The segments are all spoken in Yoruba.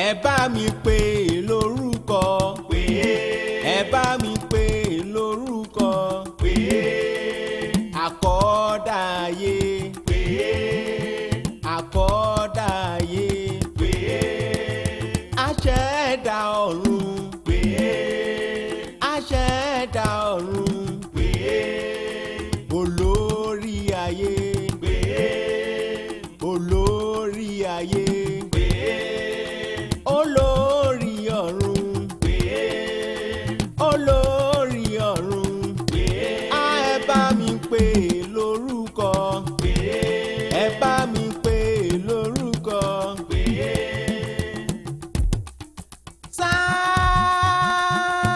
ẹ bá mi pè lórúkọ, ẹ bá mi pè lórúkọ, àkọ́dàáyé, àkọ́dàáyé, aṣẹ̀dá ọ̀run, aṣẹ̀dá ọ̀run, olórí ayé, olórí ayé, olórí ọ̀run, olórí ọ̀run, ẹ bá mi pè lórúkọ, ẹ bá mi pè lórúkọ.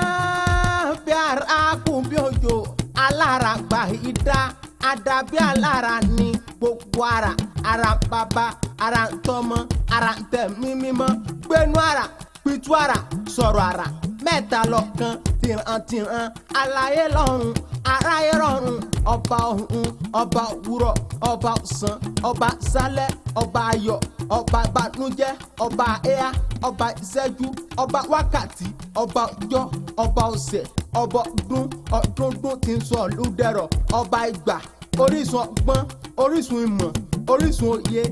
Sábíàr akúnbí òjò alára gba ìdá àdàbí alára ní gbogbo ara, ara bàbá, ara tọmọ, ara tẹ̀mí mímọ́, gbénú ara, pitú ara, sọ̀rọ̀ ara, mẹ́ta lọ́kan, tìrantìran, aláyé lọ́run, aráyé rọ̀run, ọba ọ̀run, ọba òwúrọ̀, ọba ọ̀sán, ọba sálẹ̀, ọba ayọ̀, ọba ìbànújẹ́, ọba ẹ̀yà, ọba ìṣẹ́jú, ọba wákàtí, ọba ọjọ́, ọba ọ̀sẹ̀, ọba ọdún, ọdúndún tí ń sọ lùdẹ̀rọ̀, ọba ìgbà, orísun ọgbọ́n, orísun ìmọ̀, orísun òye,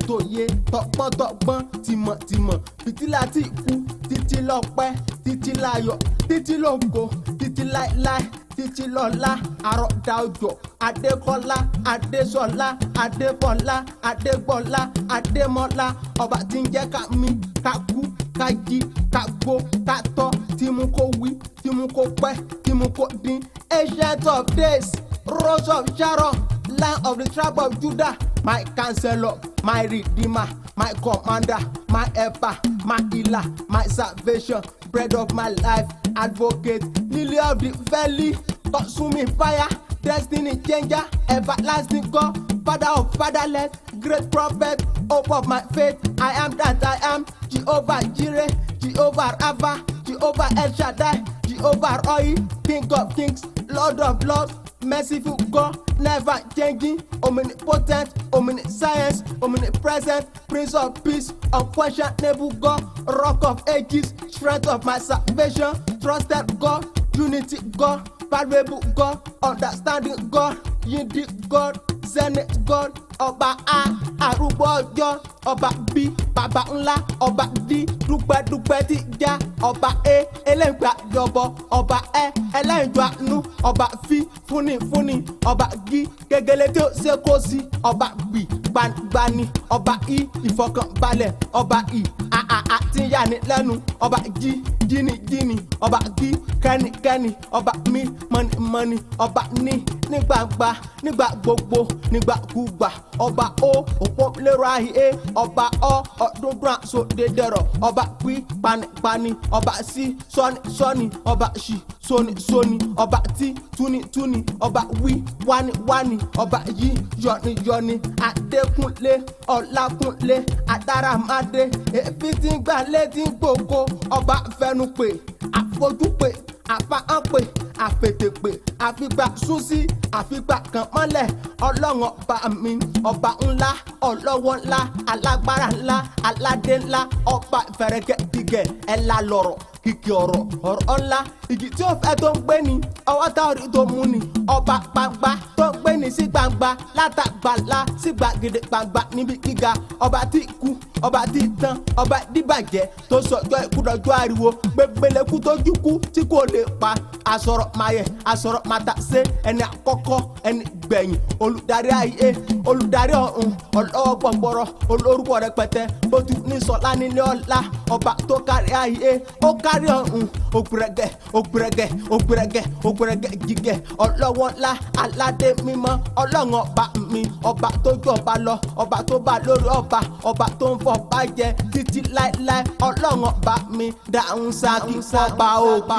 tòye, tọgbọ́n, tìmọ̀, fìtílà tí kú, títí lọ́pẹ́, títí láyọ̀, títí lógo, títí láéláé, títí lọ́lá, àròdà òjò, adékọ́lá, adésọlá, adébọ́lá, adégbọ́lá, adémọ́lá, ọba tí ń jẹ́ ká mí, ká kú, ká jí, ká gbó, ká tọ́, tí mú kó wí, tí mú kó pẹ́, tí mú kó dín. Ancient of days, Rose of Sharon, Lion of the tribe of Judah, my counselor, my redeemer, my commander, my helper, my healer, my salvation, bread of my life, advocate, lily of the valley, consuming fire, destiny changer, everlasting God, father of fatherless, great prophet, hope of my faith. I am that I am, Jehovah Jireh, Jehovah Rapha, Jehovah El Shaddai, Jehovah Roy, King of kings, Lord of lords, merciful God, never changing, omnipotent, omniscience, omnipresent, Prince of peace, unquestionable God, rock of ages, strength of my salvation, trusted God, unity God, valuable God, understanding God, yindi God, zenith God, ọba a, arúgbó ọjọ́, ọba b, bàbá ńlá, ọba d, dúpẹ́dúpẹ́ tí já, ọba e, ẹlẹ́gbà jọbọ, ọba ẹ, ẹlẹ́jọ àánú, ọba fi, fúnni, ọba g, gẹ́gẹ́lẹ́ tí ó ṣe kó sí, ọba b, gbanigbani, ọba i, ìfọkànbalẹ̀, ọba i, àà tí ń yàní lẹ́nu, ọba j, jíni, ọba g, kẹ́nikẹ́ni, ọba mi, mọ́ni, ọba ní gbangba, nígbà gbogbo, nígbàkúgbà, ọba o, òpó lérò ayé, ọba ọ, ọdúndún àsọdẹdẹrọ, ọba pí, panipani, ọba sí, sọ́ni, ọba ṣì, sóni, ọba tí, túni, ọba wí, wáni, ọba yí, yọni, adékúnlé, ọlákúnlé, adáramádé, èéfín tí ń gbà létí gbogbo, ọba fẹnupè, àfojúpè, àfahànpè, àfètèpè, àfìgbà súnsí, àfìgbà kan mọ́lẹ̀, ọlọ́run ọba mi, ọba ńlá, ọlọ́wọ́ ńlá, alágbára ńlá, aládé ńlá, ọba ìfẹ̀rẹ̀gẹ̀dìgẹ̀, ẹ̀la lọ̀rọ̀, kìkì ọ̀rọ̀ ńlá, igi tí ó fẹ́ tó ń gbé ni, ọwọ́ tá orí tó mú ni, ọba gbangba tó ń gbé ni sí gbangba, látàgbàlá sí gbàgede gbangba níbi gíga, ọba tí kú, ọba tí tán, ọba díbàjẹ́ tó sọjọ́ ikú dọjọ́ ariwo, gbẹgbẹlẹ́kú tójú kú tí kò lè pa, asọ̀rọ̀ mayẹ̀, asọ̀rọ̀ màtàsé, ẹni àkọ́kọ́, ẹni gbẹ̀yìn, olùdarí ayé, olùdarí ọ̀run, ọlọ́wọ́ gbọ̀ngbọ̀rọ̀, olórúkọ rẹpẹtẹ, bójú ní sọlá nílé ọlá, ọba tó kárí ayé, ó kárí ọ̀run, ògbẹ̀rẹ̀gẹ̀ jígẹ̀, ọlọ́wọ́ ńlá, aládé mímọ́, ọlọ́run ọba mi, ọba tó jọba lọ, ọba tó bá lórí ọba tó ń fọba jẹ títí láéláé, ọlọ́run ọba mi, dáhùn sáà kí fọba òkè.